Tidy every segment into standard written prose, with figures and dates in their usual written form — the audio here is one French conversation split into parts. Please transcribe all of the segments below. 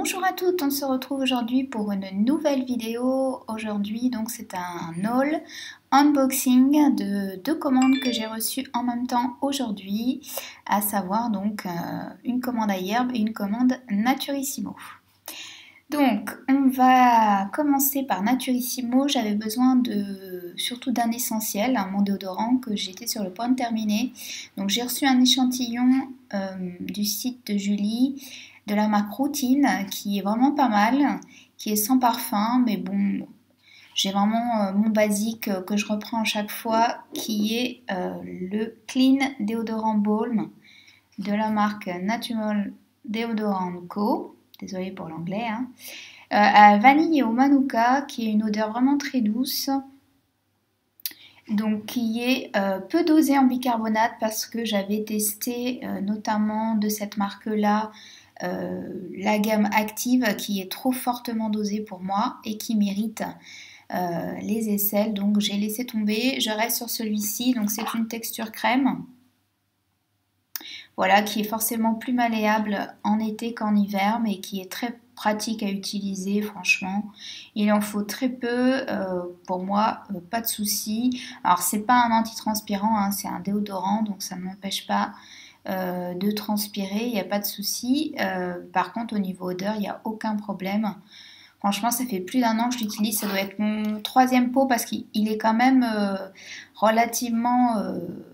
Bonjour à toutes, on se retrouve aujourd'hui pour une nouvelle vidéo. Aujourd'hui donc c'est un haul unboxing de deux commandes que j'ai reçues en même temps aujourd'hui, à savoir donc une commande à Yerb et une commande Naturissimo. Donc on va commencer par Naturissimo. J'avais besoin surtout d'un essentiel, mon déodorant que j'étais sur le point de terminer. Donc j'ai reçu un échantillon du site de Julie de la marque Routine qui est vraiment pas mal, qui est sans parfum, mais bon, j'ai vraiment mon basique que je reprends à chaque fois, qui est le Clean Deodorant Balm de la marque Natural Deodorant Co. Désolée pour l'anglais, hein. À vanille et au manuka, qui est une odeur vraiment très douce. Donc qui est peu dosé en bicarbonate parce que j'avais testé notamment de cette marque-là la gamme active qui est trop fortement dosée pour moi et qui m'irrite les aisselles. Donc j'ai laissé tomber. Je reste sur celui-ci. Donc c'est une texture crème. Voilà, qui est forcément plus malléable en été qu'en hiver, mais qui est très pratique à utiliser, franchement. Il en faut très peu, pour moi, pas de souci. Alors, c'est pas un antitranspirant, hein, c'est un déodorant, donc ça ne m'empêche pas de transpirer, il n'y a pas de souci. Par contre, au niveau odeur, il n'y a aucun problème. Franchement, ça fait plus d'un an que je l'utilise. Ça doit être mon troisième pot parce qu'il est quand même relativement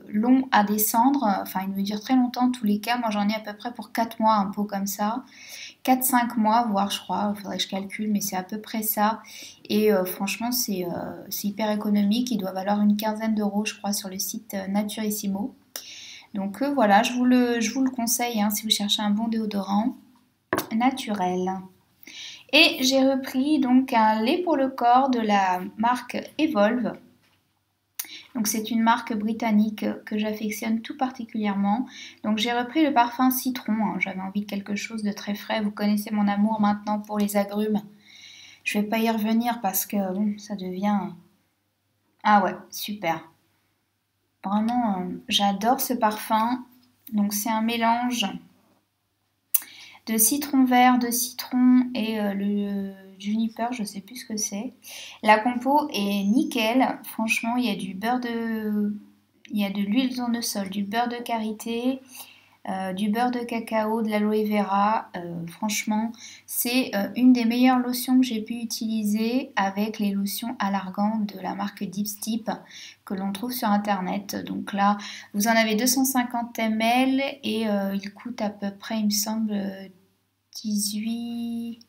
long à descendre. Enfin, il me dure très longtemps en tous les cas. Moi, j'en ai à peu près pour 4 mois, un pot comme ça. 4-5 mois, voire je crois. Il faudrait que je calcule, mais c'est à peu près ça. Et franchement, c'est hyper économique. Il doit valoir une quinzaine d'euros, je crois, sur le site Naturissimo. Donc voilà, je vous le conseille hein, si vous cherchez un bon déodorant naturel. Et j'ai repris donc un lait pour le corps de la marque Evolve. Donc c'est une marque britannique que j'affectionne tout particulièrement. Donc j'ai repris le parfum citron. Hein. J'avais envie de quelque chose de très frais. Vous connaissez mon amour maintenant pour les agrumes. Je ne vais pas y revenir parce que bon, ça devient... Ah ouais, super. Vraiment, j'adore ce parfum. Donc c'est un mélange de citron vert, de citron et le juniper, je sais plus ce que c'est. La compo est nickel, franchement, il y a de l'huile de tournesol, du beurre de karité, du beurre de cacao, de l'aloe vera. Franchement, c'est une des meilleures lotions que j'ai pu utiliser avec les lotions Allergan de la marque Deep Steep que l'on trouve sur internet. Donc là, vous en avez 250 ml et il coûte à peu près, il me semble, 18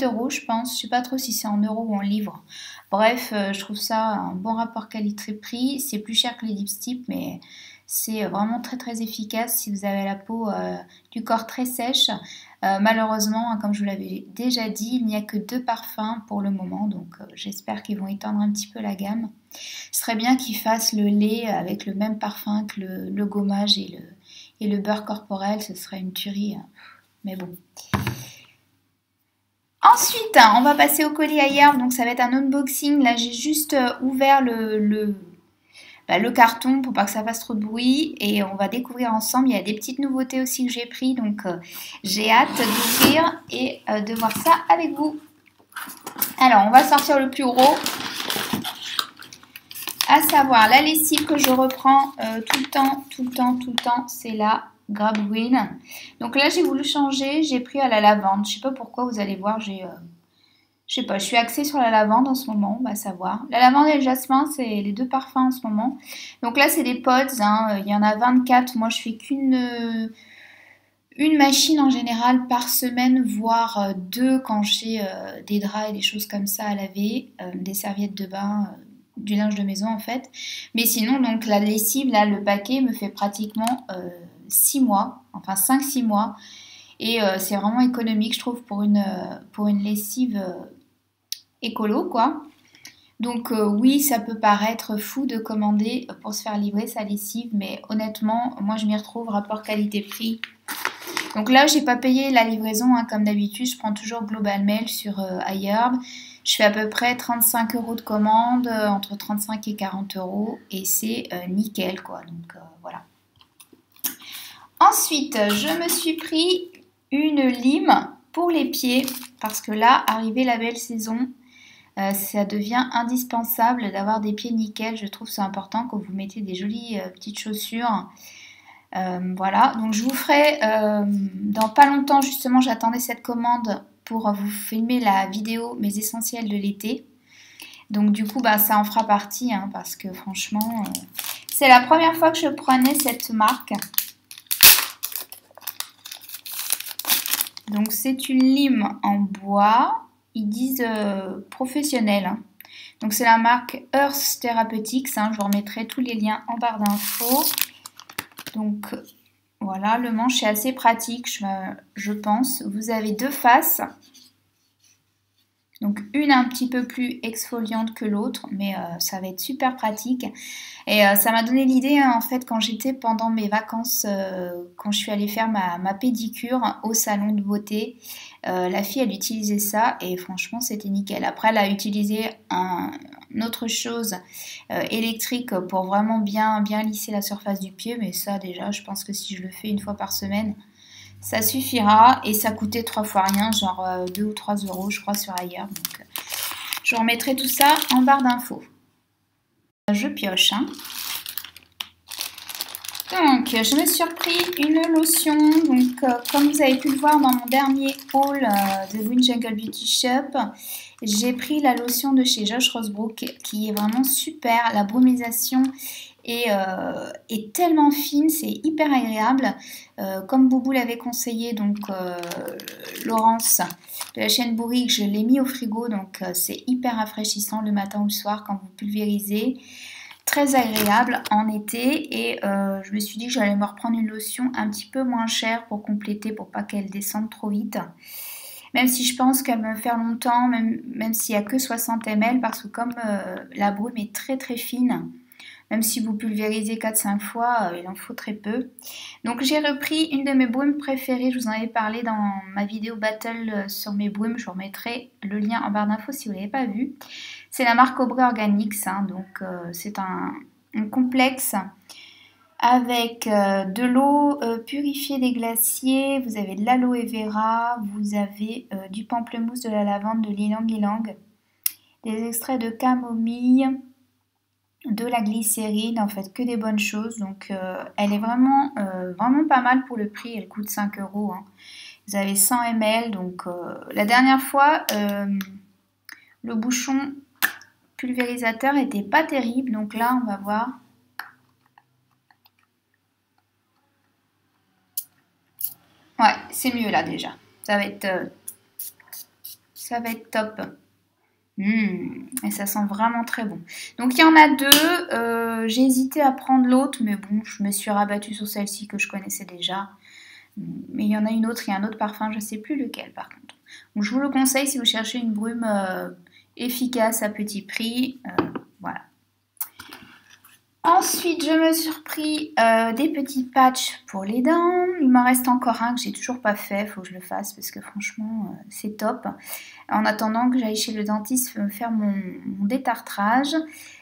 euros, je pense. Je sais pas trop si c'est en euros ou en livres. Bref, je trouve ça un bon rapport qualité-prix. C'est plus cher que les Deep Steep, mais c'est vraiment très très efficace si vous avez la peau du corps très sèche. Malheureusement, comme je vous l'avais déjà dit, il n'y a que 2 parfums pour le moment, donc j'espère qu'ils vont étendre un petit peu la gamme. Ce serait bien qu'ils fassent le lait avec le même parfum que le gommage et le beurre corporel, ce serait une tuerie, mais bon. Ensuite, on va passer au colis à Yerb, donc ça va être un unboxing. Là, j'ai juste ouvert le carton pour pas que ça fasse trop de bruit et on va découvrir ensemble. Il y a des petites nouveautés aussi que j'ai pris, donc j'ai hâte d'ouvrir et de voir ça avec vous. Alors, on va sortir le plus gros, à savoir la lessive que je reprends tout le temps, c'est la Grab Green. Donc là, j'ai voulu changer, j'ai pris à la lavande. Je sais pas pourquoi, vous allez voir, je sais pas, je suis axée sur la lavande en ce moment, on va savoir. La lavande et le jasmin, c'est les 2 parfums en ce moment. Donc là, c'est des pods, hein, il y en a 24. Moi, je fais qu'une machine en général par semaine, voire 2 quand j'ai des draps et des choses comme ça à laver, des serviettes de bain, du linge de maison en fait. Mais sinon, donc la lessive, là, le paquet me fait pratiquement 6 mois, enfin 5-6 mois. Et c'est vraiment économique, je trouve, pour une lessive écolo, quoi. Donc oui, ça peut paraître fou de commander pour se faire livrer sa lessive, mais honnêtement, moi je m'y retrouve, rapport qualité-prix. Donc là, j'ai pas payé la livraison, hein, comme d'habitude, je prends toujours Global Mail sur Yerb. Je fais à peu près 35 euros de commande, entre 35 et 40 euros, et c'est nickel, quoi. Donc voilà. Ensuite, je me suis pris une lime pour les pieds, parce que là, arrivé la belle saison, ça devient indispensable d'avoir des pieds nickel. Je trouve c'est important quand vous mettez des jolies petites chaussures. Voilà, donc je vous ferai dans pas longtemps, justement, j'attendais cette commande pour vous filmer la vidéo Mes essentiels de l'été. Donc du coup, bah, ça en fera partie, hein, parce que franchement, c'est la première fois que je prenais cette marque. Donc c'est une lime en bois, ils disent professionnel, hein. Donc c'est la marque Earth Therapeutics, hein. Je vous remettrai tous les liens en barre d'infos. Donc voilà, le manche est assez pratique, je pense. Vous avez deux faces. Donc une un petit peu plus exfoliante que l'autre, mais ça va être super pratique. Et ça m'a donné l'idée, hein, en fait, quand j'étais pendant mes vacances, quand je suis allée faire ma pédicure au salon de beauté, la fille elle utilisait ça et franchement c'était nickel. Après elle a utilisé une autre chose électrique pour vraiment bien lisser la surface du pied, mais ça déjà je pense que si je le fais une fois par semaine, ça suffira et ça coûtait 3 fois rien, genre 2 ou 3 euros je crois sur ailleurs. Donc je remettrai tout ça en barre d'infos. Je pioche, hein. Donc je me suis repris une lotion. Donc comme vous avez pu le voir dans mon dernier haul de Green Jungle Beauty Shop, j'ai pris la lotion de chez Josh Rosebrook qui est vraiment super. La brumisation est tellement fine, c'est hyper agréable. Comme Boubou l'avait conseillé, donc Laurence de la chaîne Bourrique, je l'ai mis au frigo, donc c'est hyper rafraîchissant le matin ou le soir quand vous pulvérisez. Très agréable en été et je me suis dit que j'allais me reprendre une lotion un petit peu moins chère pour compléter, pour pas qu'elle descende trop vite. Même si je pense qu'elle va me faire longtemps, même s'il n'y a que 60 ml, parce que comme la brume est très très fine, même si vous pulvérisez 4-5 fois, il en faut très peu. Donc j'ai repris une de mes brumes préférées, je vous en avais parlé dans ma vidéo battle sur mes brumes, je vous remettrai le lien en barre d'infos si vous ne l'avez pas vu. C'est la marque Aubrey Organics, hein, donc c'est un complexe avec de l'eau purifiée des glaciers, vous avez de l'aloe vera, vous avez du pamplemousse, de la lavande, de l'ylang-ylang, des extraits de camomille, de la glycérine, en fait que des bonnes choses. Donc elle est vraiment pas mal pour le prix, elle coûte 5 euros, hein. Vous avez 100 ml, donc la dernière fois le bouchon pulvérisateur était pas terrible, donc là on va voir. Ouais, c'est mieux là déjà. Ça va être top. Et ça sent vraiment très bon. Donc il y en a deux. J'ai hésité à prendre l'autre, mais bon, je me suis rabattue sur celle-ci que je connaissais déjà. Mais il y en a une autre, il y a un autre parfum, je ne sais plus lequel par contre. Donc je vous le conseille si vous cherchez une brume efficace à petit prix. Voilà. Ensuite, je me suis repris des petits patchs pour les dents. Il m'en reste encore un que j'ai toujours pas fait. Il faut que je le fasse parce que franchement, c'est top. En attendant que j'aille chez le dentiste me faire mon détartrage,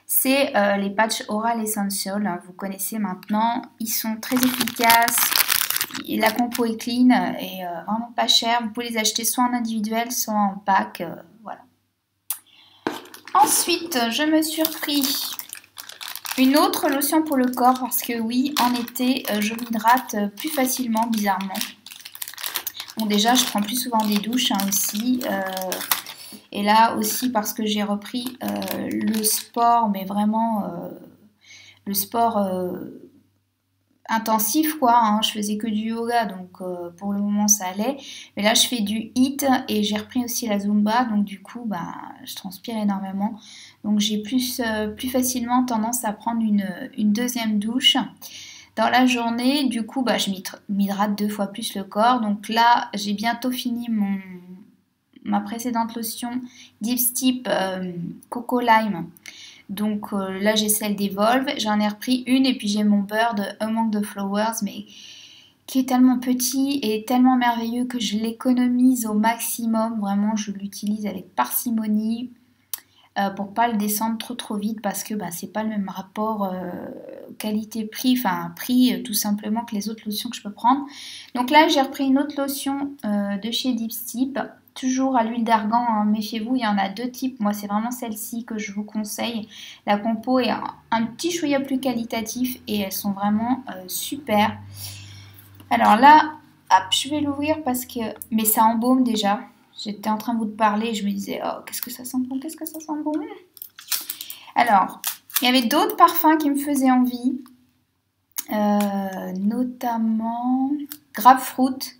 c'est les patchs Oral Essential. Vous connaissez maintenant. Ils sont très efficaces. La compo est clean et vraiment pas cher. Vous pouvez les acheter soit en individuel, soit en pack. Voilà. Ensuite, je me suis repris une autre lotion pour le corps parce que oui, en été, je m'hydrate plus facilement, bizarrement. Bon, déjà, je prends plus souvent des douches hein, aussi. Et là aussi parce que j'ai repris le sport, mais vraiment le sport intensif quoi, hein. Je faisais que du yoga donc pour le moment ça allait, mais là je fais du HIIT et j'ai repris aussi la Zumba, donc du coup bah, je transpire énormément, donc j'ai plus facilement tendance à prendre une deuxième douche dans la journée. Du coup bah, je m'hydrate 2 fois plus le corps. Donc là j'ai bientôt fini ma précédente lotion Deep Steep Coco Lime. Donc là j'ai celle d'Evolve, j'en ai repris une et puis j'ai mon beurre de Among the Flowers, mais qui est tellement petit et tellement merveilleux que je l'économise au maximum. Vraiment je l'utilise avec parcimonie. pour pas le descendre trop vite parce que bah, c'est pas le même rapport qualité-prix, enfin prix tout simplement que les autres lotions que je peux prendre. Donc là j'ai repris une autre lotion de chez Dipstyp, toujours à l'huile d'argan, hein. Méfiez-vous, il y en a deux types, moi c'est vraiment celle-ci que je vous conseille. La compo est un petit chouïa plus qualitatif et elles sont vraiment super. Alors là, hop, je vais l'ouvrir parce que... Mais ça embaume déjà. J'étais en train de vous parler et je me disais, oh, qu'est-ce que ça sent bon, qu'est-ce que ça sent bon. Alors, il y avait d'autres parfums qui me faisaient envie, notamment grapefruit,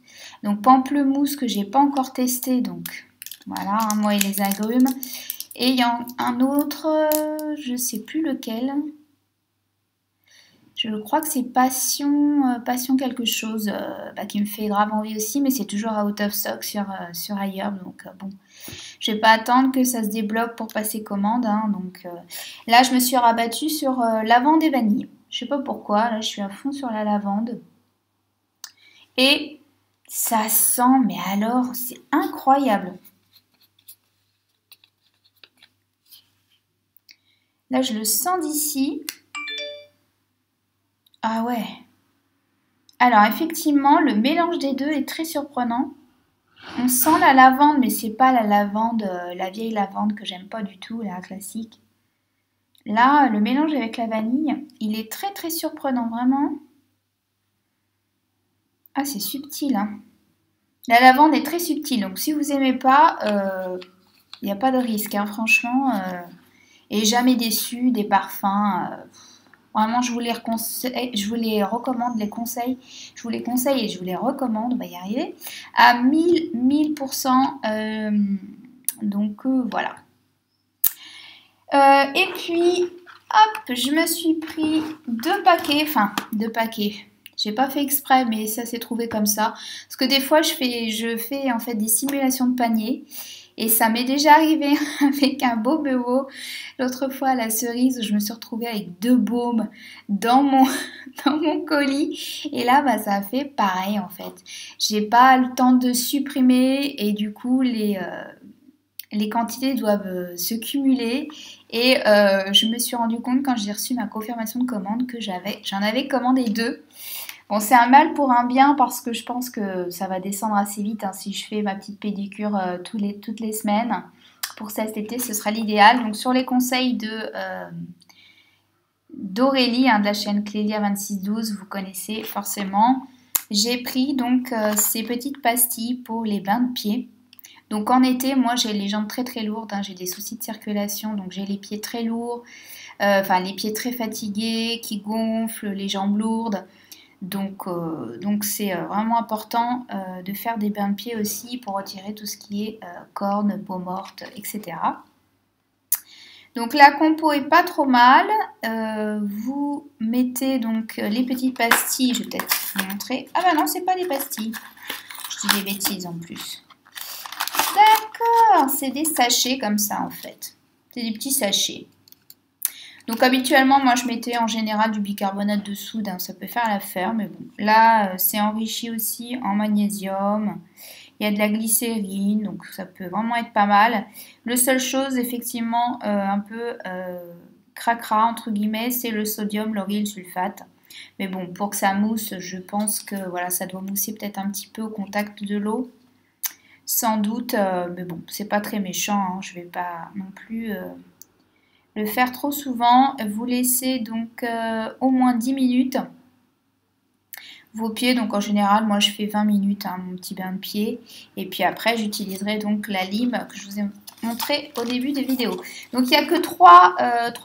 donc pamplemousse que j'ai pas encore testé, donc voilà, hein, moi et les agrumes. Et il y a un autre, je sais plus lequel. Je crois que c'est Passion quelque chose qui me fait grave envie aussi, mais c'est toujours out of stock sur ailleurs. Donc bon, je vais pas attendre que ça se débloque pour passer commande. Hein, donc là, je me suis rabattue sur lavande et vanille. Je sais pas pourquoi, là je suis à fond sur la lavande. Et ça sent, mais alors, c'est incroyable. Là, je le sens d'ici. Ah ouais. Alors effectivement, le mélange des deux est très surprenant. On sent la lavande, mais c'est pas la lavande, la vieille lavande que j'aime pas du tout, la classique. Là, le mélange avec la vanille, il est très très surprenant, vraiment. Ah, c'est subtil, hein. La lavande est très subtile, donc si vous aimez pas, il n'y a pas de risque, hein, franchement. Et jamais déçu des parfums. Vraiment, je vous les recommande, les conseils. Je vous les conseille et je vous les recommande, on va y arriver, à 1000%. Donc, voilà. Et puis, hop, je me suis pris deux paquets. J'ai pas fait exprès, mais ça s'est trouvé comme ça. Parce que des fois, je fais en fait des simulations de panier. Et ça m'est déjà arrivé avec un beau beau. L'autre fois, à la cerise, je me suis retrouvée avec deux baumes dans mon colis. Et là, bah, ça a fait pareil en fait. J'ai pas le temps de supprimer et du coup, les quantités doivent se cumuler. Et je me suis rendu compte quand j'ai reçu ma confirmation de commande que j'en avais commandé deux. Bon, c'est un mal pour un bien parce que je pense que ça va descendre assez vite hein, si je fais ma petite pédicure toutes les semaines. Pour cet été, ce sera l'idéal. Donc, sur les conseils d'Aurélie, hein, de la chaîne Clélia2612, vous connaissez forcément, j'ai pris donc ces petites pastilles pour les bains de pieds. Donc, en été, moi, j'ai les jambes très très lourdes. Hein, j'ai des soucis de circulation, donc j'ai les pieds très lourds, les pieds très fatigués, qui gonflent, les jambes lourdes. Donc c'est vraiment important de faire des bains de pieds aussi pour retirer tout ce qui est cornes, peau morte, etc. Donc la compo est pas trop mal. Vous mettez donc les petites pastilles. Je vais peut-être vous montrer. Ah bah non, c'est pas des pastilles. Je dis des bêtises en plus. D'accord, c'est des sachets comme ça en fait. C'est des petits sachets. Donc habituellement, moi je mettais en général du bicarbonate de soude, hein, ça peut faire l'affaire, mais bon. Là, c'est enrichi aussi en magnésium, il y a de la glycérine, donc ça peut vraiment être pas mal. Le seule chose, effectivement, un peu cracra, entre guillemets, c'est le sodium lauryl sulfate. Mais bon, pour que ça mousse, je pense que voilà, ça doit mousser peut-être un petit peu au contact de l'eau. Sans doute, mais bon, c'est pas très méchant, hein, je vais pas non plus... le faire trop souvent, vous laissez donc au moins 10 minutes vos pieds. Donc en général, moi je fais 20 minutes, hein, mon petit bain de pied. Et puis après, j'utiliserai donc la lime que je vous ai montré au début des vidéos. Donc il n'y a que 3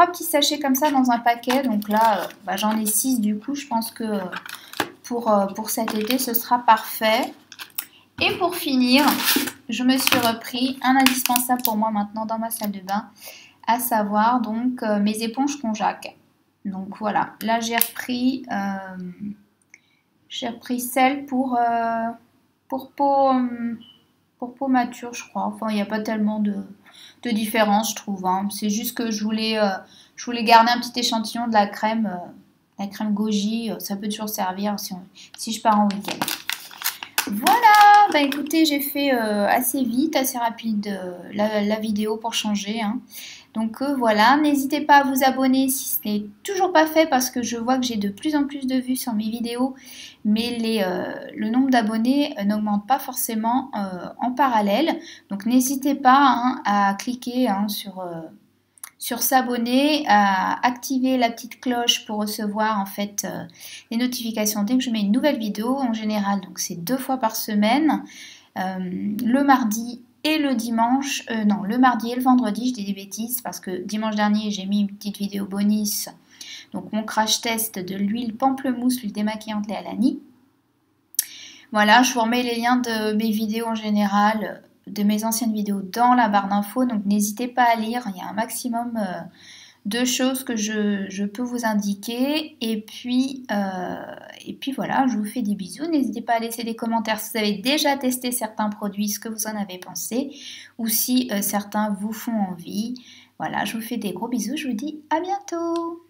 petits sachets comme ça dans un paquet. Donc là, j'en ai 6 du coup. Je pense que pour cet été, ce sera parfait. Et pour finir, je me suis repris un indispensable pour moi maintenant dans ma salle de bain, à savoir donc mes éponges Conjac. Donc voilà, là j'ai repris celle pour peau mature, je crois. Enfin, il n'y a pas tellement de différence, je trouve, hein. C'est juste que je voulais garder un petit échantillon de la crème Goji. Ça peut toujours servir si je pars en week-end. Voilà, bah écoutez, j'ai fait assez vite, assez rapide la vidéo pour changer, hein. Donc voilà, n'hésitez pas à vous abonner si ce n'est toujours pas fait parce que je vois que j'ai de plus en plus de vues sur mes vidéos, mais le nombre d'abonnés n'augmente pas forcément en parallèle. Donc n'hésitez pas hein, à cliquer hein, sur s'abonner, à activer la petite cloche pour recevoir en fait les notifications dès que je mets une nouvelle vidéo. En général, donc c'est 2 fois par semaine, le mardi et le dimanche. Non, le mardi et le vendredi, je dis des bêtises parce que dimanche dernier j'ai mis une petite vidéo bonus. Donc mon crash test de l'huile pamplemousse, l'huile démaquillante lait Alani. Voilà, je vous remets les liens de mes vidéos en général, de mes anciennes vidéos dans la barre d'infos, donc n'hésitez pas à lire, il y a un maximum de choses que je peux vous indiquer. Et puis voilà, je vous fais des bisous. N'hésitez pas à laisser des commentaires si vous avez déjà testé certains produits, ce que vous en avez pensé, ou si certains vous font envie. Voilà, je vous fais des gros bisous, je vous dis à bientôt.